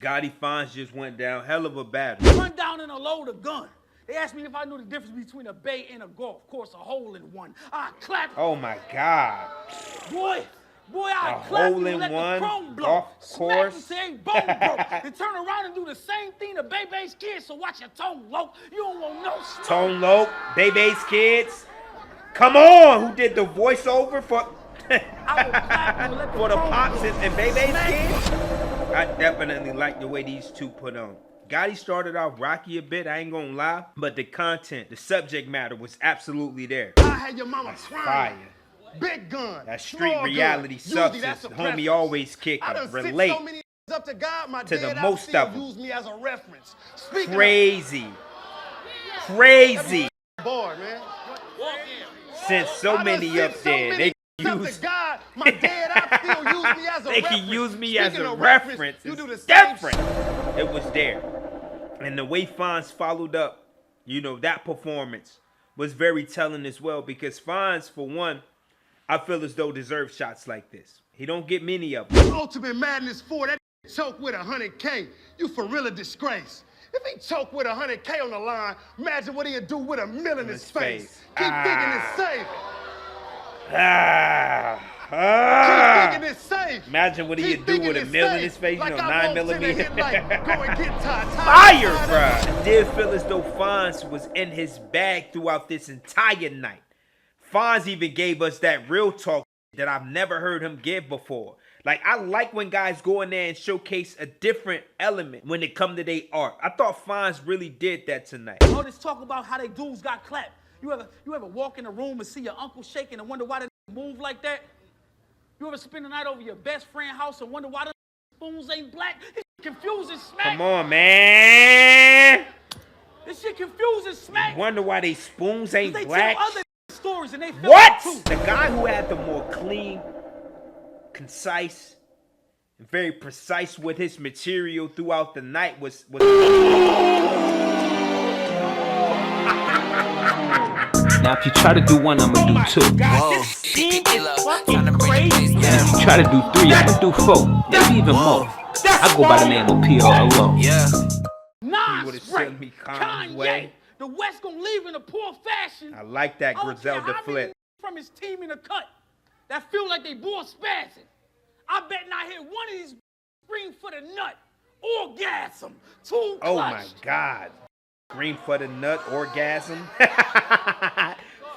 Gotti FONZ just went down. Hell of a battle. Run down and unload a gun. They asked me if I knew the difference between a bay and a golf course, a hole in one. I clap. Oh my God. Boy, I clap you and let the chrome blow. Golf course. Smack you, say bone broke. Then turn around and do the same thing to Bebe's kids, so watch your tone low. You don't want no smoke. Tone low, Bebe's kids. Come on, who did the voiceover for for the Pops and Bebe's kids? I definitely like the way these two put on. Gotti started off rocky a bit, I ain't gonna lie, but the content, the subject matter was absolutely there. I had your mama crying. Big gun. That street reality substance, homie always kicking. Relate so many up to God, my to the dad most of them. Use me as a reference. Crazy. Bored, man. Since so many up there, they use God, my dad, I still use me as a they reference. can use me as a of reference. You do the It's same different. It was there. And the way FONZ followed up, you know, that performance was very telling as well, because FONZ, for one, I feel as though deserves shots like this. He don't get many of them. Ultimate Madness 4, that choke with 100K. You for real a disgrace. If he choke with 100K on the line, imagine what he'd do with $1 million in his face. Keep thinking it's safe. Keep thinking it's safe. Imagine what he'd do with $1 million in his face, like you know, I 9mm. Like, go and get Fire, bruh. I did feel as though FONZ was in his bag throughout this entire night. FONZ even gave us that real talk that I've never heard him give before. Like, I like when guys go in there and showcase a different element when it come to their art. I thought FONZ really did that tonight. All this talk about how they dudes got clapped. You ever walk in a room and see your uncle shaking and wonder why they move like that? You ever spend the night over your best friend's house and wonder why the spoons ain't black? This shit confusing smack. Come on, man. This shit confusing smack. You wonder why they spoons ain't they black? Tell other stories and they feel what? Too. The guy who had the more clean, concise, and very precise with his material throughout the night was Now if you try to do one, I'ma do two. Whoa. Crazy. Yeah, if you try to do three, I'ma do four. Maybe even more. I go by the name of P.O.L.O. Yeah. Nah, me Kanye. The West gonna leave in a poor fashion. I like that Griselda flip. From his team in the cut that feel like they bore spazzing. I bet not hear one of these scream for the nut. Orgasm. Too clutch. Oh my God. Scream for the nut, orgasm.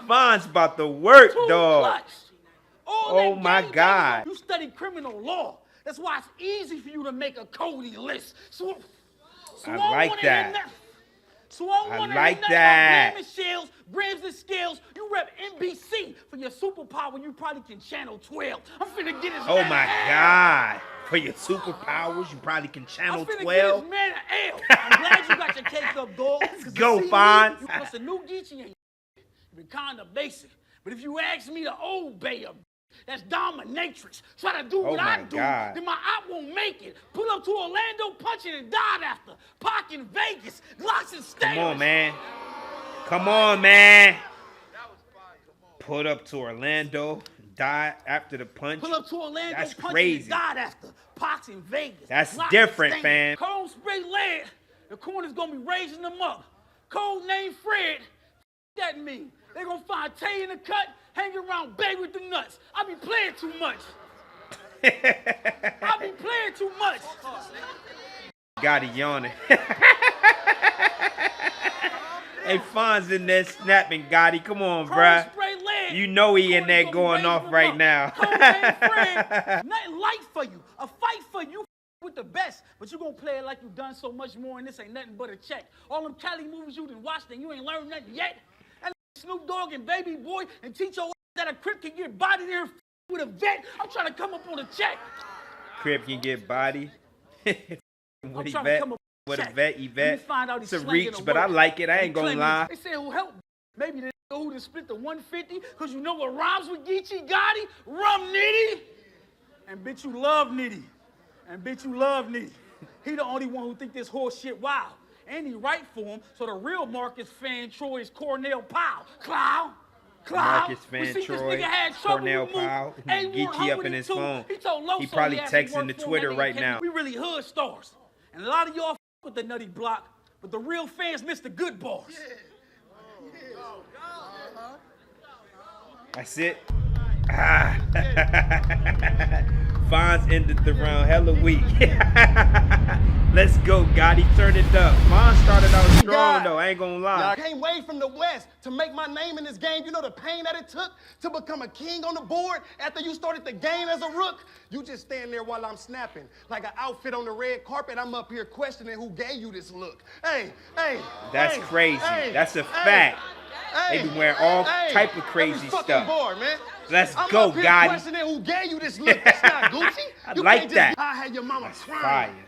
FONZ about to work, dog. Oh my God. You study criminal law. That's why it's easy for you to make a Cody list. So I like that. So I like that. Shells, grams and scales. You rep NBC for your superpower. You probably can channel 12. I'm finna get his Oh my God. For your superpowers, you probably can channel 12. I'm finna get his man an L. I'm glad you got your cake up, dog. Let's go, FONZ. Because the new GEECHI ain't been kind of basic. But if you ask me, the old Bay of that's dominatrix. Try to do what I do, then my op won't make it. Pull up to Orlando, punching and died after. Park in Vegas, Glocks and Stay. Come on, man. Come on, man. Put up to Orlando, died after the punch. Pull up to Orlando, that's punching crazy. And died after. Parks in Vegas. That's Glocks different, fam. Cold spray lead. The corner's gonna be raising them up. Code name Fred. That mean they gonna find Tay in the cut. Hang around Bay with the nuts. I be playing too much. I be playing too much. Got it yawning. Hey, FONZ in there snapping, Gotti. Come on, bruh. You know he in there going off right now. Nothing light for you. A fight for you with the best. But you gonna play it like you done so much more and this ain't nothing but a check. All them Cali movies you done watched and you ain't learned nothing yet. Snoop Dogg and Baby Boy and teach your that a Crip can get bodied there with a vet. I'm trying to come up on a check. Crip can get bodied. With a vet, Yvette. It's a reach, but I like it. I ain't gonna lie. They said who helped? Maybe the who done split the 150 because you know what rhymes with GEECHI Gotti? Rum Nitty. And bitch, you love Nitty. And bitch, you love Nitty. He the only one who think this horse shit wild. And he right for him, so the real Marcus Fan Troy is Cornell Powell. Cloud. Marcus Fan Troy, Cornell Powell, GEECHI up in his phone. He probably texting the Twitter right now. We really hood stars. And a lot of y'all with the nutty block, but the real fans miss the good bars. That's it. Ah. Fonz ended the round hella weak. Let's go, Gotti. Turn it up. Fonz started out strong, though. I ain't gonna lie. I came way from the West to make my name in this game. You know the pain that it took to become a king on the board after you started the game as a rook? You just stand there while I'm snapping. Like an outfit on the red carpet, I'm up here questioning who gave you this look. Hey. That's crazy. That's a fact. They be wearing all type of crazy stuff. Board, man. Let's I'm go, up here Gotti. questioning who gave you this look. That's not Gucci. I You like can't that. I had your mama That's crying. fire.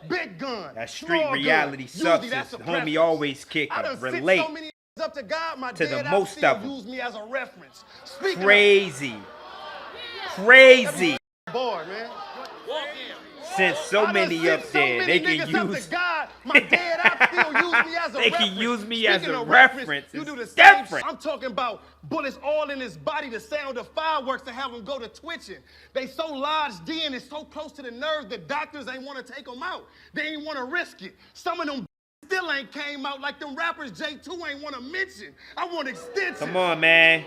Big gun. That street small reality gun. sucks. Usually that's a Homie preference. always I kicking. done sent Relate. so many up to God, my to the dead most still of 'em. use me as a reference. Speaking Crazy. Crazy. of board, man. Sent so many up there. They can use. God, my dead I still use me as a They reference. can use me as Speaking a of reference. You do the It's same. different. I'm talking about bullets all in his body, the sound of fireworks to have him go to twitching. They so lodged in, it's so close to the nerves that doctors ain't want to take them out. They ain't want to risk it. Some of them still ain't came out like them rappers J2 ain't want to mention. I want extensions. Come on, man.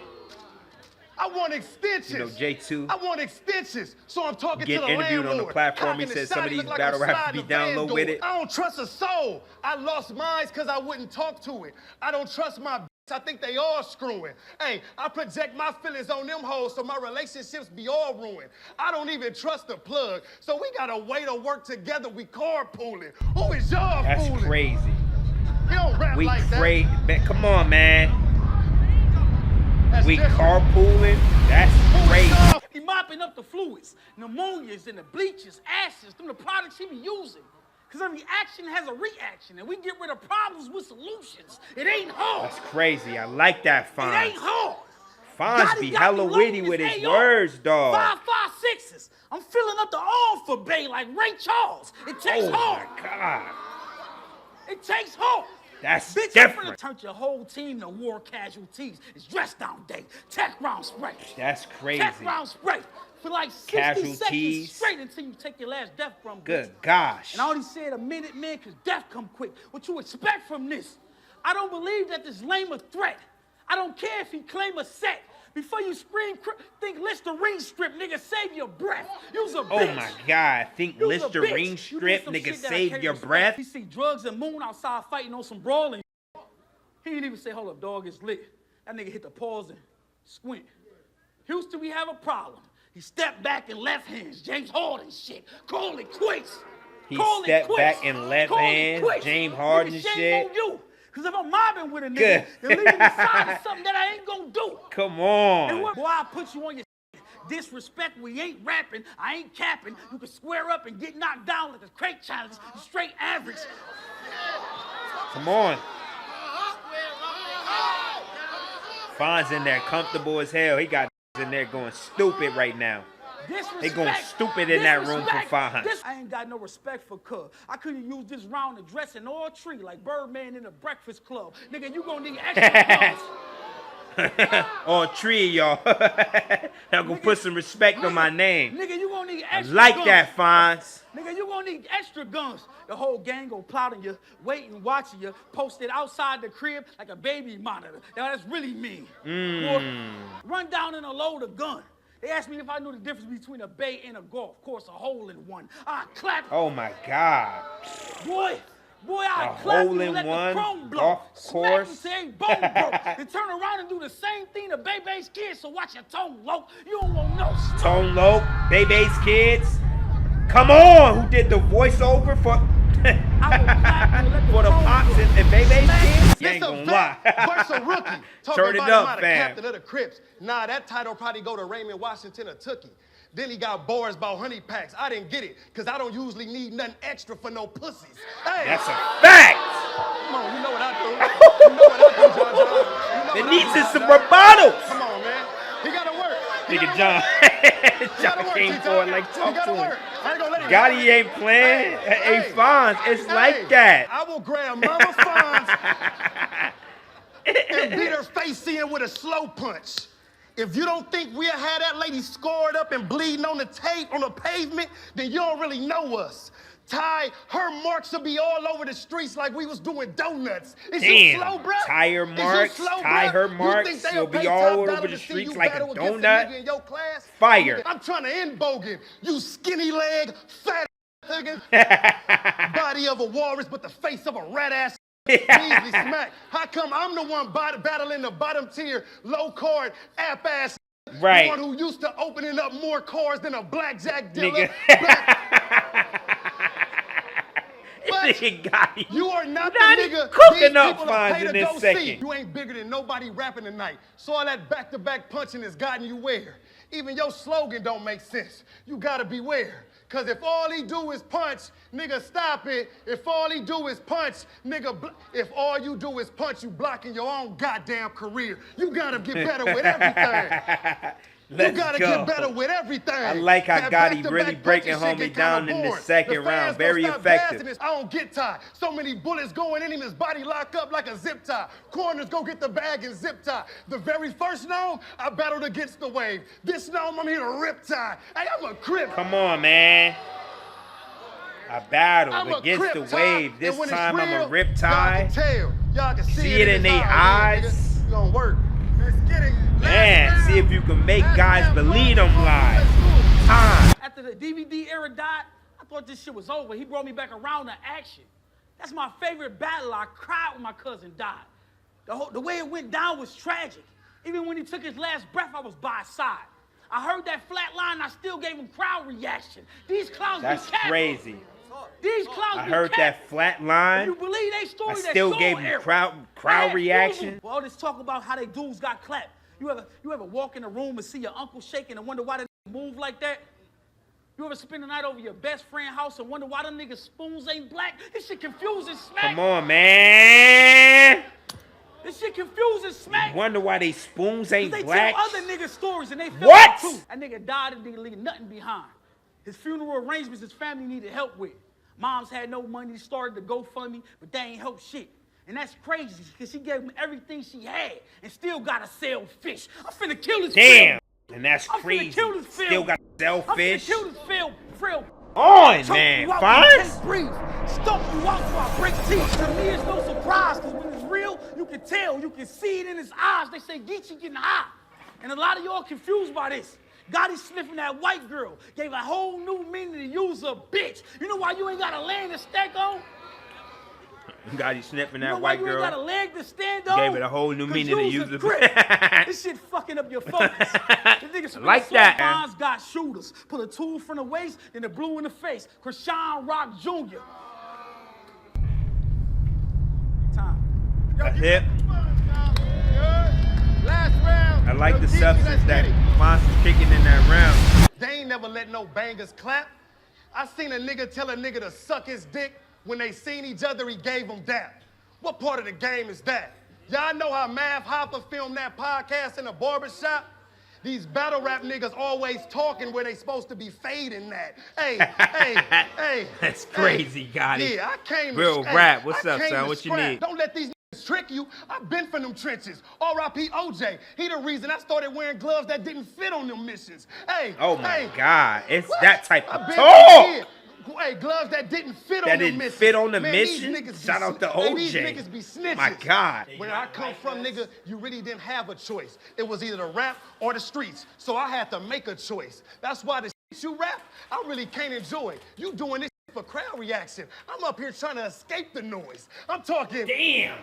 I want extensions. You know, J2. I want extensions. So I'm talking Get to the interviewed landlord. on the platform. He Cocking said the some of shot, these look like battle I'm rappers sliding be the down van low door. with it. I don't trust a soul. I lost mine because I wouldn't talk to it. I don't trust my bitch. I think they all screwing. Hey, I project my feelings on them hoes so my relationships be all ruined. I don't even trust the plug. So we got a way to work together. We carpooling. Who is y'all That's fooling? crazy. We don't rap We like that. crazy. Come on, man. That's We different. carpooling. That's crazy. He mopping up the fluids, pneumonias and the bleaches, ashes, them the products he be using. Because every action has a reaction, and we get rid of problems with solutions. It ain't hard. That's crazy. I like that, It ain't Fonz. hard. Fonz Gotti be got hella me witty loading with this his AR. words, dog. 5.56s. I'm filling up the arm for Bay like Ray Charles. It takes Oh hard. my God. It takes hard. That's Bitch, different. I'm finna turn your whole team to war casualties. It's dress down day. Tech round spray. That's crazy. Tech round spray. For like 60 Casualties. seconds straight until you take your last death from Good gosh. And I only said a minute, man, because death come quick. What you expect from this? I don't believe that this lame a threat. I don't care if he claim a set. Before you scream, think Listerine strip, nigga, save your breath. Use a bitch. Oh my God. Think Use a Listerine bitch. You strip, do some nigga, shit that I save can't your respect. breath. He see drugs and Moon outside fighting on some brawling. He didn't even say, hold up, dog, it's lit. That nigga hit the pause and squint. Houston, we have a problem. He stepped back and left hands. James Harden shit. Call it quits. He Call it stepped quits. back and left Call it hands. quits. James Harden Nigga, shame shit. on you. Because if I'm mobbing with a nigga, Good. then leaving me side is something that I ain't gonna do. Come And on. what, boy, I put you on your disrespect. We ain't rapping. I ain't capping. You can square up and get knocked down like a crate challenge. You straight average. Come on. Fonz in there comfortable as hell. He got in there going stupid right now. They going stupid in that room for 500. I ain't got no respect for Cub. I could've used this round to dress in all tree like Birdman in the Breakfast Club. Nigga, you gonna need extra gloves. All three of y'all. I'm gonna put some respect on my name. Nigga, you gonna need I extra like guns. that, Fonz. Nigga, you gonna need extra guns. The whole gang gonna plotting you, waiting, watching you, posted outside the crib like a baby monitor. Now that's really mean. Boy, run down and unload a gun. They asked me if I knew the difference between a bay and a golf course, a hole in one. I clap. Oh my God. Boy, I A clap hole you in and let one the chrome blow. golf Smack course. you till they bone broke. And turn around and do the same thing to Bebe's kids, so watch your tone low. You don't want no smoke. Tone Loc, Bebe's kids. Come on, who did the voiceover for I will clap you and let the for the chrome Pops blow. and Bebe's kids? You This ain't a gonna vet lie. versus a rookie. Talking Turn it about up, him out of fam. captain of the Crips. Nah, that title probably go to Raymond Washington or Tookie. Then he got bars about honey packs. I didn't get it, because I don't usually need nothing extra for no pussies. Hey, That's a fact. come on, you know what I do. You know what I do, John. You know It what needs I do, some John. rebuttals. Come on, man. He gotta work. He Nigga gotta John. work. John came T-Top. forward like He talk gotta to him. work. I ain't gonna let him. Gotti ain't playing. Hey, Fonz, it's like that. I will grab Mama Fonz and beat her face in with a slow punch. If you don't think we'll have that lady scored up and bleeding on the tape, on the pavement, then you don't really know us. Ty, her marks will be all over the streets like we was doing donuts. Is Damn. you slow, bro? Tire marks, tie her marks, will be all over the streets like a donut. In your class? Fire. I'm trying to end Bogan. You skinny leg, fat nigga. Body of a walrus, but the face of a rat ass. Easily smack. How come I'm the one battling the bottom tier, low card, app ass? Right. The one who used to opening up more cars than a blackjack dealer. You are not the nigga cooking up FONZ in this second. See. You ain't bigger than nobody rapping tonight. So all that back-to-back punching has gotten you where? Even your slogan don't make sense. You gotta beware. Cause if all he do is punch, nigga, stop it. If all he do is punch, nigga, if all you do is punch, you blocking your own goddamn career. You gotta get better with everything. You gotta get better with everything. I like how Gotti really breaking homie down in the second round. Very effective. I don't get tied. So many bullets going in him, his body lock up like a zip tie. Corners go get the bag and zip tie. The very first NOME, I battled against the wave. This NOME, I'm here to rip tie. Hey, I'm a crip. Come on, man. I battled against the wave. This time I'm a rip tie. Y'all can see it in their eyes. You gonna work. Let's get it. Man, see if you can make guys believe them live. Time. After the DVD era died, I thought this shit was over. He brought me back around to action. That's my favorite battle. I cried when my cousin died. The way it went down was tragic. Even when he took his last breath, I was by his side. I heard that flat line, I still gave him crowd reaction. These clowns That's be capping. crazy. These clowns I heard that flat line. You believe they story? I still gave him crowd reaction. Well, all this talk about how they dudes got clapped. You ever walk in a room and see your uncle shaking and wonder why they move like that? You ever spend the night over your best friend's house and wonder why them niggas' spoons ain't black? This shit confusing smack. Come on, man. This shit confusing smack. You wonder why they spoons ain't they black? Tell other niggas stories and they feel what? Too. That nigga died and didn't leave nothing behind. His funeral arrangements his family needed help with. Moms had no money, started to GoFundMe, but they ain't help shit. And that's crazy, because she gave him everything she had and still gotta sell fish. I'm finna kill this Damn, film. and that's crazy. Kill this film. Still gotta sell fish. I'm finna kill this film. On, man, FONZ. Breathe. Stomp you out before I break teeth. To me, it's no surprise, because when it's real, you can tell, you can see it in his eyes. They say Geechie getting hot. And a lot of y'all confused by this. Gotti sniffing that white girl gave a whole new meaning to use a bitch. You know why you ain't got a leg to stack on? Gotti sniffing that you know white why girl. You ain't got a leg to stand on? Gave it a whole new meaning to use a bitch. This shit fucking up your focus. Niggas like that. FONZ got shooters. Put a tool from the waist, then the blue in the face. Krishan Rock Jr. Time. That's it. Last round. I like the substance that FONZ is kicking in that round. They ain't never let no bangers clap. I seen a nigga tell a nigga to suck his dick. When they seen each other, he gave them dap. What part of the game is that? Y'all know how Mav Hopper filmed that podcast in a barbershop? These battle rap niggas always talking where they supposed to be fading that. Hey. That's crazy, Gotti. Yeah, I came to Real rap. What's up, son? What you need? Don't let these niggas trick you. I've been from them trenches. R.I.P. OJ. He the reason I started wearing gloves that didn't fit on them missions. Oh my God. It's that type of talk. Hey, gloves that didn't fit on the mission. That didn't fit on the mission? Shout out to OJ. These niggas be snitches. My God. Where I come from, nigga, you really didn't have a choice. It was either the rap or the streets. So I had to make a choice. That's why the shit you rap, I really can't enjoy. You doing this for crowd reaction. I'm up here trying to escape the noise. I'm talking... Damn.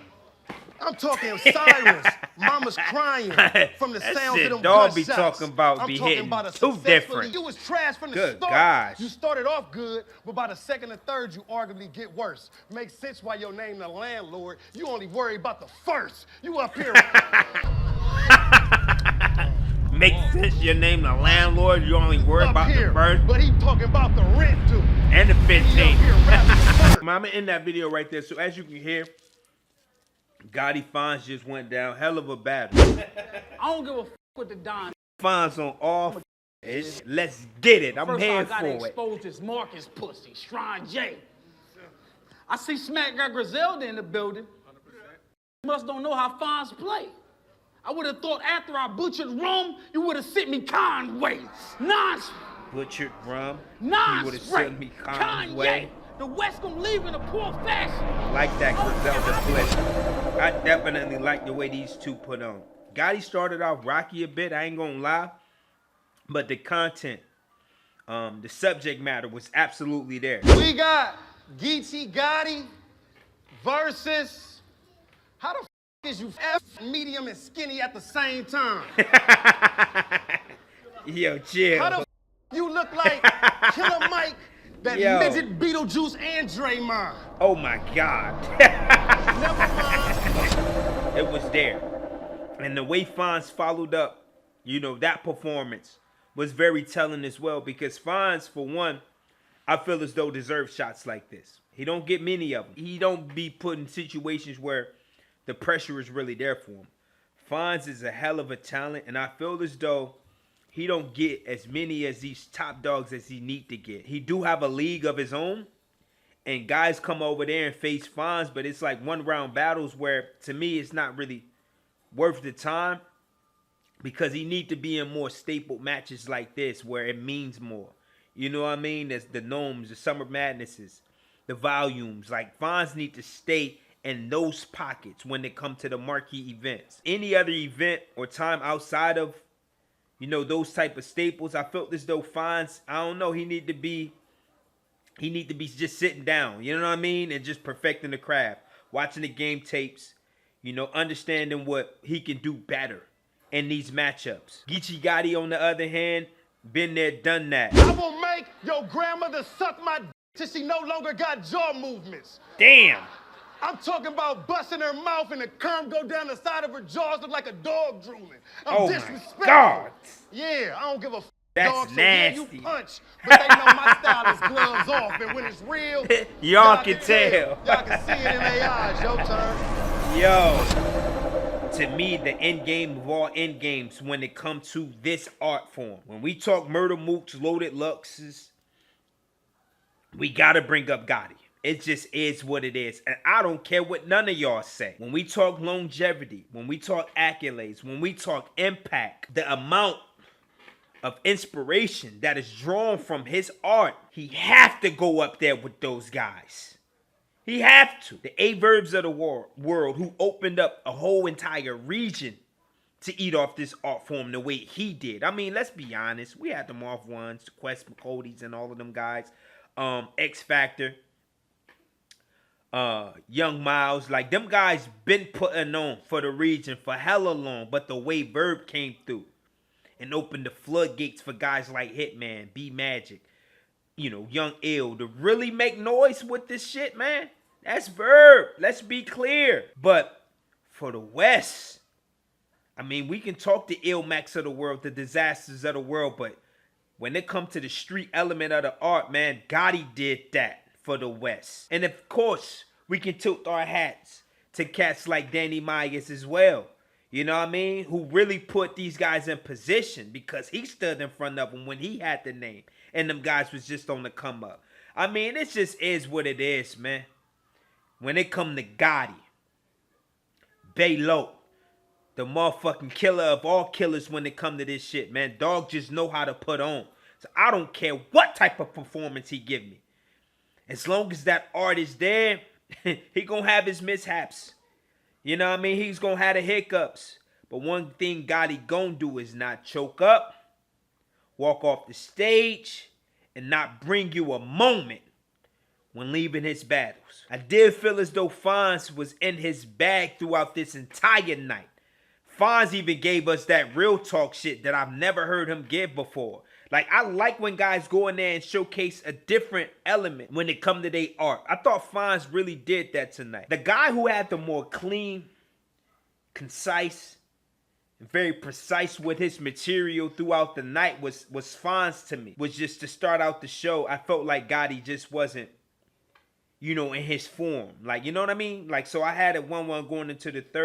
I'm talking sirens, mamas crying from the sounds of them dog gunshots. Be talking about I'm be talking hitting about too different. You was trash from the Good start. gosh. You started off good, but by the second or third, you arguably get worse. Makes sense why your name the landlord. You only worry about the first. You up here. Makes sense your name the landlord. You only worry about here, the first. But he talking about the rent too. And the 15. I'm gonna end that video right there. So as you can hear, Gotti FONZ just went down. Hell of a battle. I don't give a fuck with the Don. FONZ on all ish. Let's get it. I'm here for it. Expose this Marcus pussy, Shrine J. I see Smack got Griselda in the building. 100%. Must don't know how FONZ play. I would have thought after I butchered rum, you would have sent me Conway. Butchered rum? You would have sent me Conway. the West gonna leave in a poor fashion. Like that Griselda flip. I definitely like the way these two put on. Gotti started off rocky a bit, I ain't gonna lie. But the content, the subject matter was absolutely there. We got GEECHI Gotti versus, how the f is you F medium and skinny at the same time? Yo, chill. How the f you look like Killer Mike, that Yo. midget Beetlejuice and Draymond? Oh my God. Never mind. It was there. And the way FONZ followed up, you know, that performance was very telling as well, because FONZ, for one, I feel as though deserves shots like this. He don't get many of them. He don't be put in situations where the pressure is really there for him. FONZ is a hell of a talent, and I feel as though he don't get as many as these top dogs as he need to get. He do have a league of his own, and guys come over there and face FONZ, but it's like one-round battles where, to me, it's not really worth the time, because he need to be in more staple matches like this where it means more. You know what I mean? There's the NOMEs, the Summer Madnesses, the volumes. Like, FONZ need to stay in those pockets when it come to the marquee events. Any other event or time outside of, you know, those type of staples, I felt as though FONZ, I don't know, he need to be just sitting down, you know what I mean? And just perfecting the craft, watching the game tapes, you know, understanding what he can do better in these matchups. GEECHI Gotti, on the other hand, been there, done that. I will make your grandmother suck my d till she no longer got jaw movements. Damn. I'm talking about busting her mouth and the curm go down the side of her jaws, look like a dog drooling. I'm Oh disrespectful. my God. Yeah, I don't give a f. That's dog, so nasty. Yeah, you punch, but they know my style is gloves off, and when it's real, Y'all can tell. Y'all can see it in their eyes. Your turn. Yo, to me, the end game of all end games when it comes to this art form. When we talk Murder Mooks, Loaded Luxes, we gotta bring up Gotti. It just is what it is. And I don't care what none of y'all say. When we talk longevity, when we talk accolades, when we talk impact, the amount of inspiration that is drawn from his art, he have to go up there with those guys. He have to. The A-Verbs of the world who opened up a whole entire region to eat off this art form the way he did. I mean, let's be honest. We had the Marv Ones, the Quest McCody's, and all of them guys. X Factor. Young Miles, like them guys been putting on for the region for hella long, but the way Verb came through and opened the floodgates for guys like Hitman, B Magic, you know, Young Ill to really make noise with this shit, man. That's Verb. Let's be clear. But for the West, I mean, we can talk the Ill Max of the world, the Disasters of the world, but when it comes to the street element of the art, man, Gotti did that for the West. And of course, we can tilt our hats to cats like Danny Myers as well. You know what I mean? Who really put these guys in position, because he stood in front of them when he had the name. And them guys was just on the come up. I mean, it just is what it is, man. When it come to Gotti, Baylo, the motherfucking killer of all killers when it come to this shit, man. Dog just know how to put on. So I don't care what type of performance he give me. As long as that art is there, he gonna have his mishaps. You know what I mean? He's gonna have the hiccups. But one thing Gotti gonna do is not choke up, walk off the stage, and not bring you a moment when leaving his battles. I did feel as though FONZ was in his bag throughout this entire night. FONZ even gave us that real talk shit that I've never heard him give before. Like, I like when guys go in there and showcase a different element when it come to their art. I thought FONZ really did that tonight. The guy who had the more clean, concise, and very precise with his material throughout the night was FONZ to me. Was just to start out the show, I felt like Gotti just wasn't, you know, in his form. Like, you know what I mean? Like, so I had a 1-1 going into the third.